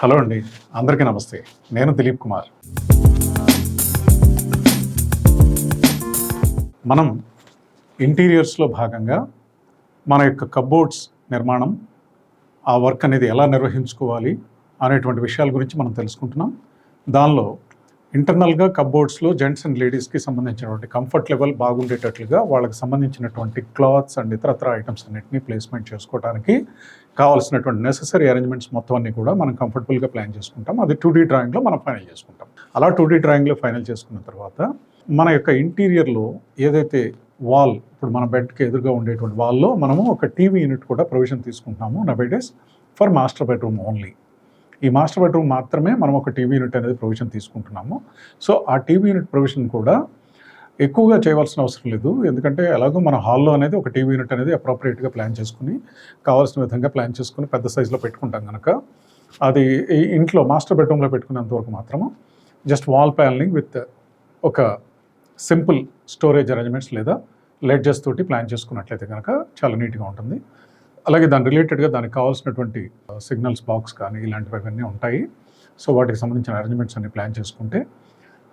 Hello అండి, అందరికీ నమస్తే. నేను దిలీప్ కుమార్. మనం ఇంటీరియర్స్లో భాగంగా మన యొక్క కబోర్డ్స్ నిర్మాణం, ఆ వర్క్ అనేది ఎలా నిర్వహించుకోవాలి అనేటువంటి విషయాల గురించి మనం తెలుసుకుంటున్నాం. దానిలో ఇంటర్నల్గా కబోర్డ్స్లో జెంట్స్ అండ్ లేడీస్కి సంబంధించినటువంటి కంఫర్ట్ లెవెల్ బాగుండేటట్లుగా వాళ్ళకి సంబంధించినటువంటి క్లాత్స్ అండ్ ఇతరత్ర ఐటమ్స్ అన్నింటినీ ప్లేస్మెంట్ చేసుకోవడానికి కావాల్సినటువంటి నెసెసరీ అరేంజ్మెంట్స్ మొత్తం అన్ని కూడా మనం కంఫర్టబుల్గా ప్లాన్ చేసుకుంటాం. అది 2D డ్రాయింగ్లో మనం ఫైనల్ చేసుకుంటాం. అలా 2D డ్రాయింగ్లో ఫైనల్ చేసుకున్న తర్వాత మన యొక్క ఇంటీరియర్లో ఏదైతే వాల్, ఇప్పుడు మన బెడ్కి ఎదురుగా ఉండేటువంటి వాల్లో మనము ఒక టీవీ యూనిట్ కూడా ప్రొవిజన్ తీసుకుంటున్నాము nowadays for master bedroom only. ఈ మాస్టర్ బెడ్రూమ్ మాత్రమే మనం ఒక టీవీ యూనిట్ అనేది ప్రొవిజన్ తీసుకుంటున్నాము. సో ఆ టీవీ యూనిట్ ప్రొవిజన్ కూడా ఎక్కువగా చేయవలసిన అవసరం లేదు. ఎందుకంటే ఎలాగో మన హాల్లో అనేది ఒక టీవీ యూనిట్ అనేది అప్రోప్రియేట్గా ప్లాన్ చేసుకుని, కావాల్సిన విధంగా ప్లాన్ చేసుకుని పెద్ద సైజులో పెట్టుకుంటాం కనుక అది ఇంట్లో మాస్టర్ బెడ్రూమ్లో పెట్టుకునేంతవరకు మాత్రము జస్ట్ వాల్ ప్యానలింగ్ విత్ ఒక సింపుల్ స్టోరేజ్ అరేంజ్మెంట్స్ లేదా లెడ్జెస్ తోటి ప్లాన్ చేసుకున్నట్లయితే కనుక చాలా నీట్గా ఉంటుంది. అలాగే దాని రిలేటెడ్గా దానికి కావాల్సినటువంటి సిగ్నల్స్ బాక్స్ కానీ ఇలాంటివి అవన్నీ ఉంటాయి. సో వాటికి సంబంధించిన అరేంజ్మెంట్స్ అన్ని ప్లాన్ చేసుకుంటే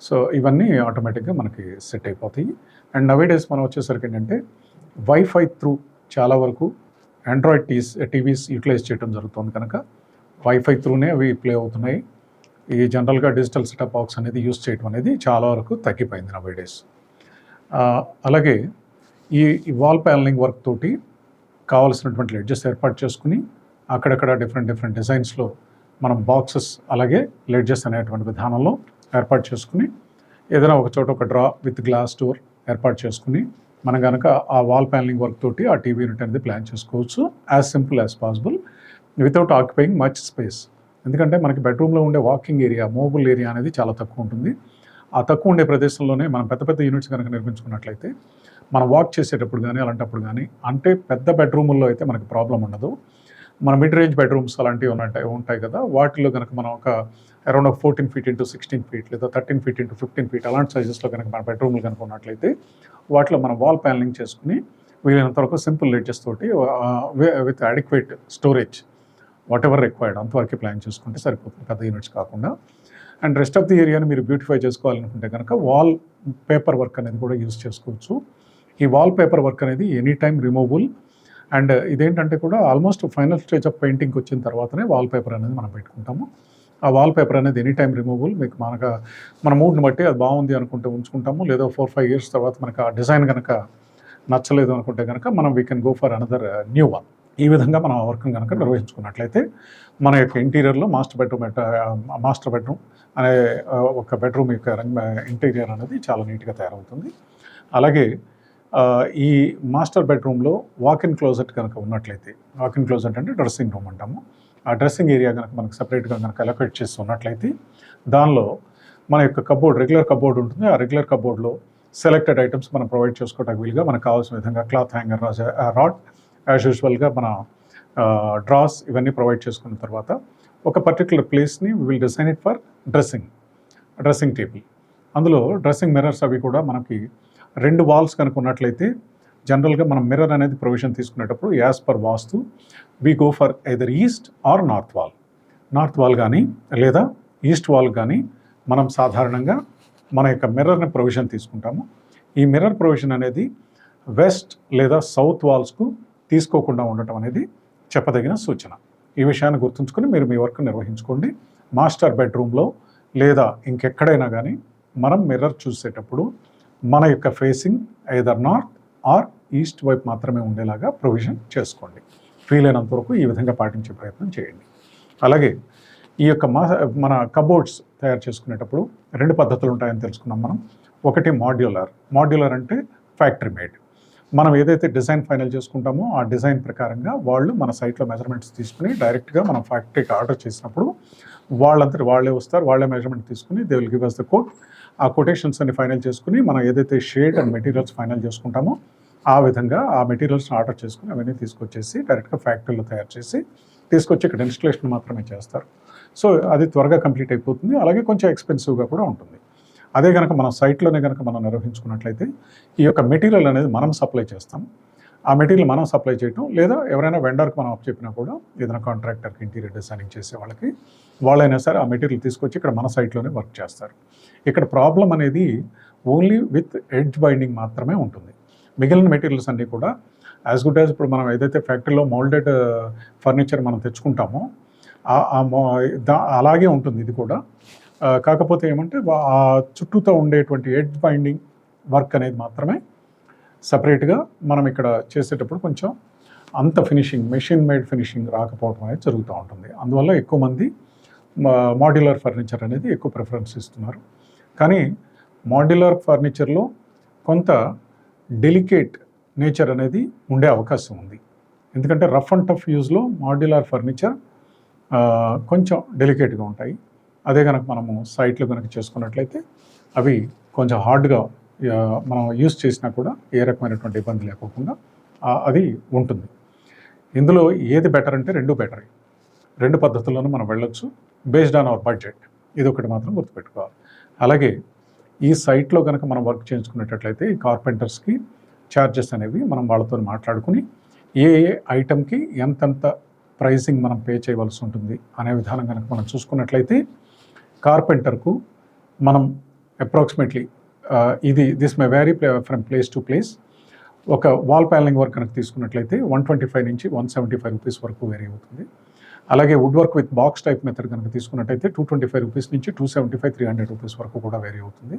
సో ఇవన్నీ ఆటోమేటిక్గా మనకి సెట్ అయిపోతాయి. అండ్ నవేడేస్ మనం వచ్చేసరికి ఏంటంటే వైఫై త్రూ చాలా వరకు ఆండ్రాయిడ్ టీవీస్ యూటిలైజ్ చేయడం జరుగుతుంది కనుక వైఫై త్రూనే అవి ప్లే అవుతున్నాయి. ఈ జనరల్గా డిజిటల్ సెటప్ బాక్స్ అనేది యూస్ చేయడం అనేది చాలా వరకు తగ్గిపోయింది నవేడేస్. అలాగే ఈ వాల్ ప్యానలింగ్ వర్క్ తోటి కావాల్సినటువంటి లెడ్జెస్ ఏర్పాటు చేసుకుని అక్కడక్కడ డిఫరెంట్ డిజైన్స్లో మనం బాక్సెస్ అలాగే లెడ్జెస్ అనేటువంటి విధానంలో ఏర్పాటు చేసుకుని ఏదైనా ఒక చోట ఒక డ్రా విత్ గ్లాస్ డోర్ ఏర్పాటు చేసుకుని మనం కనుక ఆ వాల్ ప్యానలింగ్ వర్క్ తోటి ఆ టీవీ యూనిట్ అనేది ప్లాన్ చేసుకోవచ్చు as simple as possible without occupying much space. ఎందుకంటే మనకి బెడ్రూమ్లో ఉండే వాకింగ్ ఏరియా, మూవబుల్ ఏరియా అనేది చాలా తక్కువ ఉంటుంది. ఆ తక్కువ ఉండే ప్రదేశంలోనే మనం పెద్ద యూనిట్స్ కనుక నిర్మించుకున్నట్లయితే మనం వాక్ చేసేటప్పుడు కానీ అలాంటప్పుడు కానీ, అంటే పెద్ద బెడ్రూముల్లో అయితే మనకి ప్రాబ్లం ఉండదు. మన మిడ్ రేంజ్ బెడ్రూమ్స్ అలాంటివి ఉంటాయి కదా, వాటిలో కనుక మనం ఒక అరౌండ్ 14 feet into 16 feet లేదా 13 feet into 15 feet అలాంటి సైజెస్లో కనుక మన బెడ్రూమ్లు కనుక ఉన్నట్లయితే వాటిలో మనం వాల్ ప్యానలింగ్ చేసుకుని వీలైనంత వరకు సింపుల్ లెడ్జెస్ తోటి with adequate storage what ever required అంతవరకు ప్లాన్ చేసుకుంటే సరిపోతుంది, పెద్ద యూనిట్స్ కాకుండా. అండ్ రెస్ట్ ఆఫ్ ది ఏరియాని మీరు బ్యూటిఫై చేసుకోవాలనుకుంటే కనుక వాల్ పేపర్ వర్క్ అనేది కూడా యూజ్ చేసుకోవచ్చు. ఈ వాల్ పేపర్ వర్క్ అనేది ఎనీ టైమ్ రిమూవబుల్. అండ్ ఇదేంటంటే కూడా ఆల్మోస్ట్ ఫైనల్ స్టేజ్ ఆఫ్ పెయింటింగ్కి వచ్చిన తర్వాతనే వాల్ పేపర్ అనేది మనం పెట్టుకుంటాము. ఆ వాల్ పేపర్ అనేది ఎనీ టైమ్ రిమూవబుల్. మీకు మన మూడ్ని బట్టి అది బాగుంది అనుకుంటే ఉంచుకుంటాము, లేదా 4-5 years తర్వాత మనకు ఆ డిజైన్ కనుక నచ్చలేదు అనుకుంటే కనుక మనం we can go for another new one. ఈ విధంగా మనం వర్క్ని కనుక నిర్వహించుకున్నట్లయితే మన యొక్క ఇంటీరియర్లో మాస్టర్ బెడ్రూమ్ అనే ఒక బెడ్రూమ్ యొక్క ఇంటీరియర్ అనేది చాలా నీట్గా తయారవుతుంది. అలాగే ఈ మాస్టర్ బెడ్రూమ్లో వాకిన్ క్లోజెట్ కనుక ఉన్నట్లయితే, వాకిన్ క్లోజెట్ అంటే డ్రెస్సింగ్ రూమ్ అంటాము, ఆ డ్రెస్సింగ్ ఏరియా కనుక మనకు సపరేట్గా కనుక అలొకేట్ చేసి ఉన్నట్లయితే దానిలో మన యొక్క రెగ్యులర్ కబోర్డ్ ఉంటుంది. ఆ రెగ్యులర్ కబోర్డ్లో సెలెక్టెడ్ ఐటమ్స్ మనం ప్రొవైడ్ చేసుకోవడానికి వీలుగా మనకు కావాల్సిన విధంగా క్లాత్ హ్యాంగర్, రాడ్, యాజ్ యూజువల్గా మన డ్రాస్ ఇవన్నీ ప్రొవైడ్ చేసుకున్న తర్వాత ఒక పర్టికులర్ ప్లేస్ని will design it for dressing table. అందులో డ్రెస్సింగ్ మిర్రర్స్ అవి కూడా మనకి 2 వాల్స్ కనుక ఉన్నట్లయితే జనరల్గా మనం మిర్రర్ అనేది ప్రొవిజన్ తీసుకునేటప్పుడు as per vastu we go for either east are north wall కానీ లేదా ఈస్ట్ వాల్ కానీ మనం సాధారణంగా మన యొక్క మిర్రర్ని ప్రొవిజన్ తీసుకుంటాము. ఈ మిర్రర్ ప్రొవిజన్ అనేది వెస్ట్ లేదా సౌత్ వాల్స్కు తీసుకోకుండా ఉండటం అనేది చెప్పదగిన సూచన. ఈ విషయాన్ని గుర్తుంచుకొని మీరు మీ వర్క్ నిర్వహించుకోండి. మాస్టర్ బెడ్రూమ్లో లేదా ఇంకెక్కడైనా కానీ మనం మిర్రర్ చూసేటప్పుడు మన యొక్క facing either north are east వైపు మాత్రమే ఉండేలాగా ప్రొవిజన్ చేసుకోండి. వీలైనంత వరకు ఈ విధంగా పాటించే ప్రయత్నం చేయండి. అలాగే ఈ యొక్క మన కబోర్డ్స్ తయారు చేసుకునేటప్పుడు 2 పద్ధతులు ఉంటాయని తెలుసుకున్నాం మనం. ఒకటి మాడ్యులర్ అంటే ఫ్యాక్టరీ మేడ్. మనం ఏదైతే డిజైన్ ఫైనల్ చేసుకుంటామో ఆ డిజైన్ ప్రకారంగా వాళ్ళు మన సైట్లో మెజర్మెంట్స్ తీసుకుని డైరెక్ట్గా మనం ఫ్యాక్టరీకి ఆర్డర్ చేసినప్పుడు వాళ్ళే వస్తారు, వాళ్ళే మెజర్మెంట్ తీసుకుని they will give us the quote. ఆ కొటేషన్స్ అన్ని ఫైనల్ చేసుకుని మనం ఏదైతే షేడ్ అండ్ మెటీరియల్స్ ఫైనల్ చేసుకుంటామో ఆ విధంగా ఆ మెటీరియల్స్ని ఆర్డర్ చేసుకుని అవన్నీ తీసుకొచ్చేసి డైరెక్ట్గా ఫ్యాక్టరీలో తయారు చేసి తీసుకొచ్చి ఇక్కడ ఇన్స్టలేషన్ మాత్రమే చేస్తారు. సో అది త్వరగా కంప్లీట్ అయిపోతుంది. అలాగే కొంచెం ఎక్స్పెన్సివ్గా కూడా ఉంటుంది. అదే కనుక మన సైట్లోనే కనుక మనం నిర్వహించుకున్నట్లయితే ఈ యొక్క మెటీరియల్ అనేది మనం సప్లై చేస్తాం. ఆ మెటీరియల్ మనం సప్లై చేయటం, లేదా ఎవరైనా వెండర్కి మనం చెప్పినా కూడా ఏదైనా కాంట్రాక్టర్కి ఇంటీరియర్ డిజైనింగ్ చేసే వాళ్ళైనా సరే ఆ మెటీరియల్ తీసుకొచ్చి ఇక్కడ మన సైట్లోనే వర్క్ చేస్తారు. ఇక్కడ ప్రాబ్లం అనేది ఓన్లీ విత్ ఎడ్జ్ బైండింగ్ మాత్రమే ఉంటుంది. మిగిలిన మెటీరియల్స్ అన్నీ కూడా యాజ్ గుడ్ యాజ్ ఇప్పుడు మనం ఏదైతే ఫ్యాక్టరీలో మౌల్డెడ్ ఫర్నిచర్ మనం తెచ్చుకుంటామో అలాగే ఉంటుంది ఇది కూడా. కాకపోతే ఏమంటే ఆ చుట్టూతో ఉండేటువంటి ఎడ్జ్ బైండింగ్ వర్క్ అనేది మాత్రమే సపరేట్గా మనం ఇక్కడ చేసేటప్పుడు కొంచెం అంత ఫినిషింగ్, మెషిన్ మేడ్ ఫినిషింగ్ రాకపోవడం అనేది జరుగుతూ ఉంటుంది. అందువల్ల ఎక్కువ మంది మాడ్యులర్ ఫర్నిచర్ అనేది ఎక్కువ ప్రిఫరెన్స్ ఇస్తున్నారు. కానీ మాడ్యులర్ ఫర్నిచర్లో కొంత డెలికేట్ నేచర్ అనేది ఉండే అవకాశం ఉంది. ఎందుకంటే రఫ్ అండ్ టఫ్ యూజ్లో మాడ్యులర్ ఫర్నిచర్ కొంచెం డెలికేట్గా ఉంటాయి. అదే కనుక మనము సైట్లో కనుక చేసుకున్నట్లయితే అవి కొంచెం హార్డ్గా మనం యూజ్ చేసినా కూడా ఏ రకమైనటువంటి ఇబ్బంది లేకోకుండా అది ఉంటుంది. ఇందులో ఏది బెటర్ అంటే రెండు బెటరే. రెండు పద్ధతుల్లోనూ మనం వెళ్ళొచ్చు బేస్డ్ ఆన్ అవర్ బడ్జెట్. ఇది ఒకటి మాత్రం గుర్తుపెట్టుకోవాలి. అలాగే ఈ సైట్లో కనుక మనం వర్క్ చేయించుకునేటట్లయితే ఈ కార్పెంటర్స్కి ఛార్జెస్ అనేవి మనం వాళ్ళతో మాట్లాడుకుని ఏ ఐటమ్కి ఎంతెంత ప్రైసింగ్ మనం పే చేయవలసి ఉంటుంది అనే విధానం కనుక మనం చూసుకున్నట్లయితే కార్పెంటర్కు మనం approximately this may vary from place to place. ఒక వాల్ ప్యానలింగ్ వర్క్ కనుక తీసుకున్నట్లయితే 125 నుంచి 175 రూపీస్ వరకు వేరీ అవుతుంది. అలాగే wood work with box type method కనుక తీసుకున్నట్టయితే 225 రూపీస్ నుంచి 275, 300 రూపీస్ వరకు కూడా వేరీ అవుతుంది.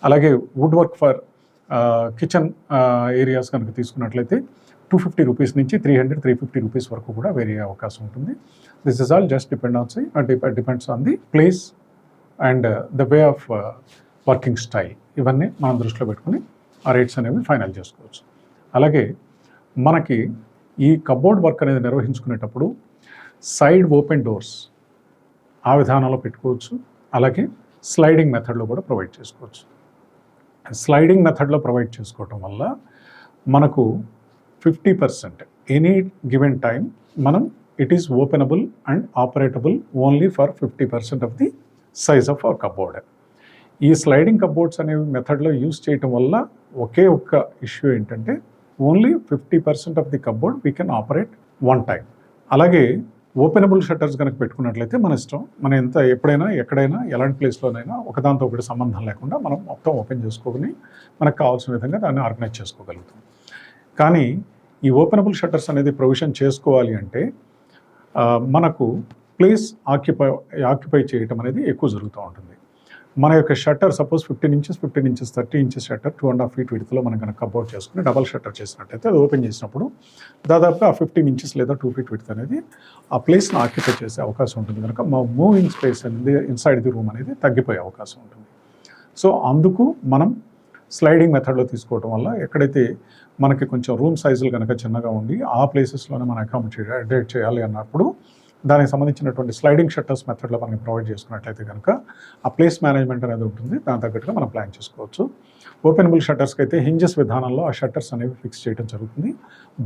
అలాగే wood work for kitchen areas కనుక తీసుకున్నట్లయితే 250 రూపీస్ నుంచి 300, 350 రూపీస్ వరకు కూడా వేరీ అయ్యే అవకాశం ఉంటుంది. This is all just depends on the place and the way of working style. ఇవన్నీ మనం దృష్టిలో పెట్టుకుని ఆ రేట్స్ అనేవి ఫైనల్ చేసుకోవచ్చు. అలాగే మనకి ఈ కబోర్డ్ వర్క్ అనేది నిర్వహించుకునేటప్పుడు సైడ్ ఓపెన్ డోర్స్ ఆ విధానంలో పెట్టుకోవచ్చు. అలాగే స్లైడింగ్ మెథడ్లో కూడా ప్రొవైడ్ చేసుకోవచ్చు. స్లైడింగ్ మెథడ్లో ప్రొవైడ్ చేసుకోవటం వల్ల మనకు 50% ఎనీ గివెన్ టైం మనం it is openable and operatable only for 50% of the size of our cupboard. ఈ స్లైడింగ్ కబోర్డ్స్ అనే మెథడ్లో యూజ్ చేయటం వల్ల ఒకే ఒక్క ఇష్యూ ఏంటంటే only 50% of the cupboard we can operate one time. అలాగే ఓపెనబుల్ షట్టర్స్ కనుక పెట్టుకున్నట్లయితే మన ఇష్టం, మనం ఎప్పుడైనా ఎక్కడైనా ఎలాంటి ప్లేస్లోనైనా ఒకదాంతో ఒకటి సంబంధం లేకుండా మనం మొత్తం ఓపెన్ చేసుకోని మనకు కావాల్సిన విధంగా దాన్ని ఆర్గనైజ్ చేసుకోగలుగుతాం. కానీ ఈ ఓపెనబుల్ షట్టర్స్ అనేది ప్రొవిజన్ చేసుకోవాలి అంటే మనకు ప్లేస్ ఆక్యుపై చేయటం అనేది ఎక్కువ జరుగుతూ ఉంటుంది. మన యొక్క shutter suppose 15 inches 30 inches shutter 2.5 feet విడ్త్లో మనం కనుక కబోర్డ్ చేసుకుని డబల్ షట్టర్ చేసినట్టయితే అది ఓపెన్ చేసినప్పుడు దాదాపుగా 15 ఇంచెస్ లేదా 2 feet విడ్త్ అనేది ఆ ప్లేస్ని ఆక్యుపై చేసే అవకాశం ఉంటుంది. కనుక మూవింగ్ స్పేస్ అనేది ఇన్సైడ్ ది రూమ్ అనేది తగ్గిపోయే అవకాశం ఉంటుంది. సో అందుకు మనం స్లైడింగ్ మెథడ్లో తీసుకోవడం వల్ల ఎక్కడైతే మనకి కొంచెం రూమ్ సైజులు కనుక చిన్నగా ఉండి ఆ ప్లేసెస్లోనే మనం అకామిడేట్ చేయాలి అన్నప్పుడు దానికి సంబంధించినటువంటి స్లైడింగ్ షట్టర్స్ మెథడ్లో మనం ప్రొవైడ్ చేసుకున్నట్లయితే కనుక ఆ ప్లేస్ మేనేజ్మెంట్ అనేది ఉంటుంది. దాని తగ్గట్టుగా మనం ప్లాన్ చేసుకోవచ్చు. ఓపెనబుల్ షట్టర్స్కి అయితే హింజెస్ విధానంలో ఆ షట్టర్స్ అనేవి ఫిక్స్ చేయడం జరుగుతుంది.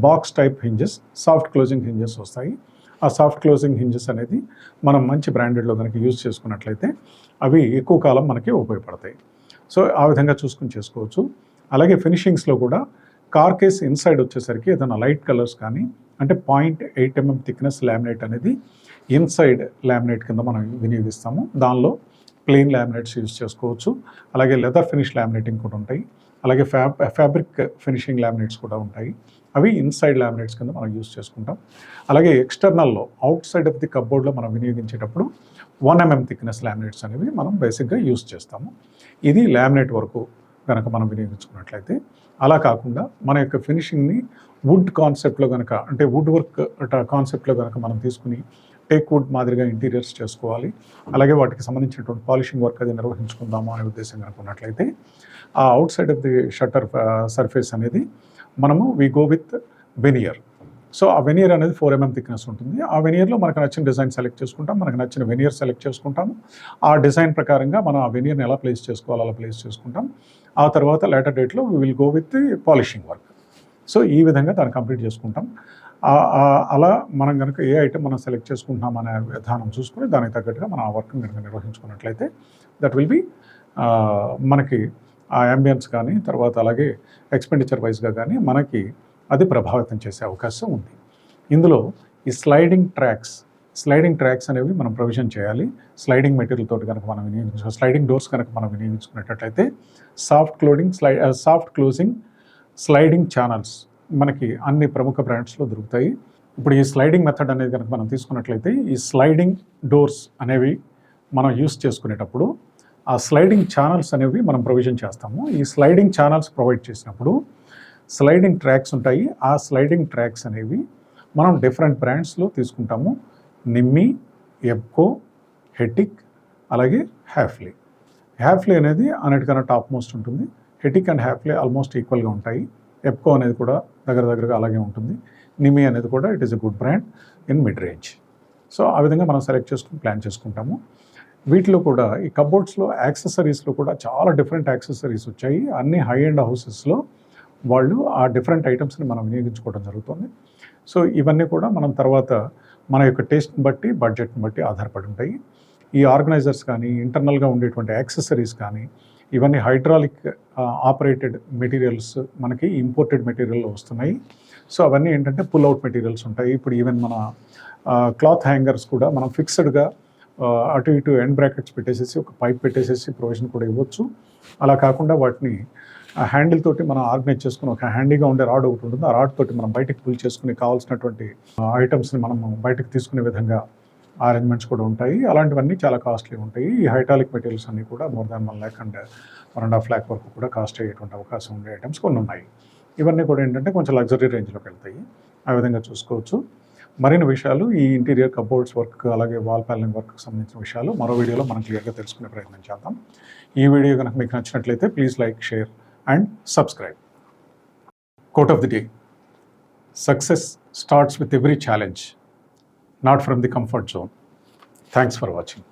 Box type hinges, soft closing hinges వస్తాయి. ఆ సాఫ్ట్ క్లోజింగ్ హింజెస్ అనేది మనం మంచి బ్రాండెడ్లో కనుక యూజ్ చేసుకున్నట్లయితే అవి ఎక్కువ కాలం మనకి ఉపయోగపడతాయి. సో ఆ విధంగా చూసుకుని చేసుకోవచ్చు. అలాగే ఫినిషింగ్స్లో కూడా కార్ కేస్ ఇన్సైడ్ వచ్చేసరికి ఏదైనా లైట్ కలర్స్ కానీ అంటే 0.8 mm థిక్నెస్ లామినేట్ అనేది ఇన్సైడ్ లామినేట్ కింద మనం వినియోగిస్తాము. దానిలో ప్లెయిన్ లామినేట్స్ యూజ్ చేసుకోవచ్చు. అలాగే లెదర్ ఫినిష్ లామినేటింగ్ కూడా ఉంటాయి. అలాగే ఫ్యాబ్రిక్ ఫినిషింగ్ లామినేట్స్ కూడా ఉంటాయి. అవి ఇన్సైడ్ లామినేట్స్ కింద మనం యూజ్ చేసుకుంటాం. అలాగే ఎక్స్టర్నల్లో అవుట్ సైడ్ ఆఫ్ ది కబోర్డ్లో మనం వినియోగించేటప్పుడు 1 mm థిక్నెస్ లామినేట్స్ అనేవి మనం బేసిక్గా యూజ్ చేస్తాము. ఇది లామినేట్ వరకు కనుక మనం వినియోగించుకున్నట్లయితే. అలా కాకుండా మన యొక్క ఫినిషింగ్ని వుడ్ కాన్సెప్ట్లో కనుక అంటే వుడ్ వర్క్ కాన్సెప్ట్లో కనుక మనం తీసుకుని టేక్ వుడ్ మాదిరిగా ఇంటీరియర్స్ చేసుకోవాలి, అలాగే వాటికి సంబంధించినటువంటి పాలిషింగ్ వర్క్ అది నిర్వహించుకుందాము అనే ఉద్దేశం కనుక ఉన్నట్లయితే ఆ outside of the shutter surface అనేది మనము we go with veneer. So ఆ వెనియర్ అనేది 4 mm థిక్నెస్ ఉంటుంది. ఆ వెనియర్లో మనకు నచ్చిన డిజైన్ సెలెక్ట్ చేసుకుంటాం, మనకు నచ్చిన వెనియర్ సెలెక్ట్ చేసుకుంటాము. ఆ డిజైన్ ప్రకారంగా మనం ఆ వెనియర్ని ఎలా ప్లేస్ చేసుకోవాలో అలా ప్లేస్ చేసుకుంటాం. ఆ తర్వాత లేటర్ డేట్లో we will go with polishing work. So ఈ విధంగా దాన్ని కంప్లీట్ చేసుకుంటాం. అలా మనం కనుక ఏ ఐటమ్ మనం సెలెక్ట్ చేసుకుంటున్నాం అనే విధానం చూసుకుని దానికి తగ్గట్టుగా మనం ఆ వర్క్ని కనుక నిర్వహించుకున్నట్లయితే దట్ విల్ బి మనకి ఆ యాంబియన్స్ కానీ తర్వాత అలాగే ఎక్స్పెండిచర్ వైజ్గా కానీ మనకి అది ప్రభావితం చేసే అవకాశం ఉంది. ఇందులో ఈ స్లైడింగ్ ట్రాక్స్ అనేవి మనం ప్రొవిజన్ చేయాలి. స్లైడింగ్ మెటీరియల్ తోటి కనుక మనం స్లైడింగ్ డోర్స్ కనుక మనం వినియోగించుకున్నట్లయితే సాఫ్ట్ క్లోజింగ్ స్లైడింగ్ ఛానల్స్ మనకి అన్ని ప్రముఖ బ్రాండ్స్లో దొరుకుతాయి. ఇప్పుడు ఈ స్లైడింగ్ మెథడ్ అనేది కనుక మనం తీసుకున్నట్లయితే ఈ స్లైడింగ్ డోర్స్ అనేవి మనం యూస్ చేసుకునేటప్పుడు ఆ స్లైడింగ్ ఛానల్స్ అనేవి మనం ప్రొవిజన్ చేస్తాము. ఈ స్లైడింగ్ ఛానల్స్ ప్రొవైడ్ చేసినప్పుడు స్లైడింగ్ ట్రాక్స్ ఉంటాయి. ఆ స్లైడింగ్ ట్రాక్స్ అనేవి మనం డిఫరెంట్ బ్రాండ్స్లో తీసుకుంటాము. నిమ్మీ, ఎబ్కో, హెటిక్, అలాగే హ్యాఫ్లీ అనేది అన్నిటికన్నా టాప్ మోస్ట్ ఉంటుంది. హెటిక్ అండ్ హ్యాఫ్లీ ఆల్మోస్ట్ ఈక్వల్గా ఉంటాయి. ఎబ్కో అనేది కూడా దగ్గరగా అలాగే ఉంటుంది. నిమ్మీ అనేది కూడా it is a good brand in mid range. So ఆ విధంగా మనం సెలెక్ట్ చేసుకుని ప్లాన్ చేసుకుంటాము. వీటిలో కూడా ఈ కబోర్డ్స్లో యాక్సెసరీస్లో కూడా చాలా డిఫరెంట్ యాక్సెసరీస్ వచ్చాయి. అన్ని హై ఎండ్ హౌసెస్లో వాళ్ళు ఆ డిఫరెంట్ ఐటమ్స్ని మనం వినియోగించుకోవడం జరుగుతుంది. సో ఇవన్నీ కూడా మనం తర్వాత మన యొక్క టేస్ట్ని బట్టి బడ్జెట్ని బట్టి ఆధారపడి ఉంటాయి. ఈ ఆర్గనైజర్స్ కానీ ఇంటర్నల్గా ఉండేటువంటి యాక్సెసరీస్ కానీ ఇవన్నీ హైడ్రాలిక్ ఆపరేటెడ్ మెటీరియల్స్ మనకి ఇంపోర్టెడ్ మెటీరియల్లో వస్తున్నాయి. సో అవన్నీ ఏంటంటే పుల్ అవుట్ మెటీరియల్స్ ఉంటాయి. ఇప్పుడు ఈవెన్ మన క్లాత్ హ్యాంగర్స్ కూడా మనం ఫిక్స్డ్గా అటు ఇటు ఎండ్ బ్రాకెట్స్ పెట్టేసేసి ఒక పైప్ పెట్టేసేసి ప్రొవిజన్ కూడా ఇవ్వచ్చు. అలా కాకుండా వాటిని హ్యాండిల్ తోటి మనం ఆర్గనైజ్ చేసుకుని ఒక హ్యాండీగా ఉండే రాడ్ ఒకటి ఉంటుంది. ఆ రాడ్ తోటి మనం బయటకు పుల్ చేసుకుని కావాల్సినటువంటి ఐటమ్స్ని మనం బయటకు తీసుకునే విధంగా అరేంజ్మెంట్స్ కూడా ఉంటాయి. అలాంటివన్నీ చాలా కాస్ట్లీ ఉంటాయి. ఈ హైడ్రాలిక్ మెటీరియల్స్ అన్నీ కూడా more than 1 lakh and 1.5 lakh వరకు కూడా కాస్ట్ అయ్యేటువంటి అవకాశం ఉండే ఐటమ్స్ కొన్ని ఉన్నాయి. ఇవన్నీ కూడా ఏంటంటే కొంచెం లగ్జరీ రేంజ్లోకి వెళ్తాయి. ఆ విధంగా చూసుకోవచ్చు. మరిన్ని విషయాలు ఈ ఇంటీరియర్ కబోర్డ్స్ వర్క్ అలాగే వాల్ ప్యానలింగ్ వర్క్కి సంబంధించిన విషయాలు మరో వీడియోలో మనం క్లియర్గా తెలుసుకునే ప్రయత్నం చేద్దాం. ఈ వీడియో కనుక మీకు నచ్చినట్లయితే please like, share and subscribe. Quote of the day: success starts with every challenge, not from the comfort zone. Thanks for watching.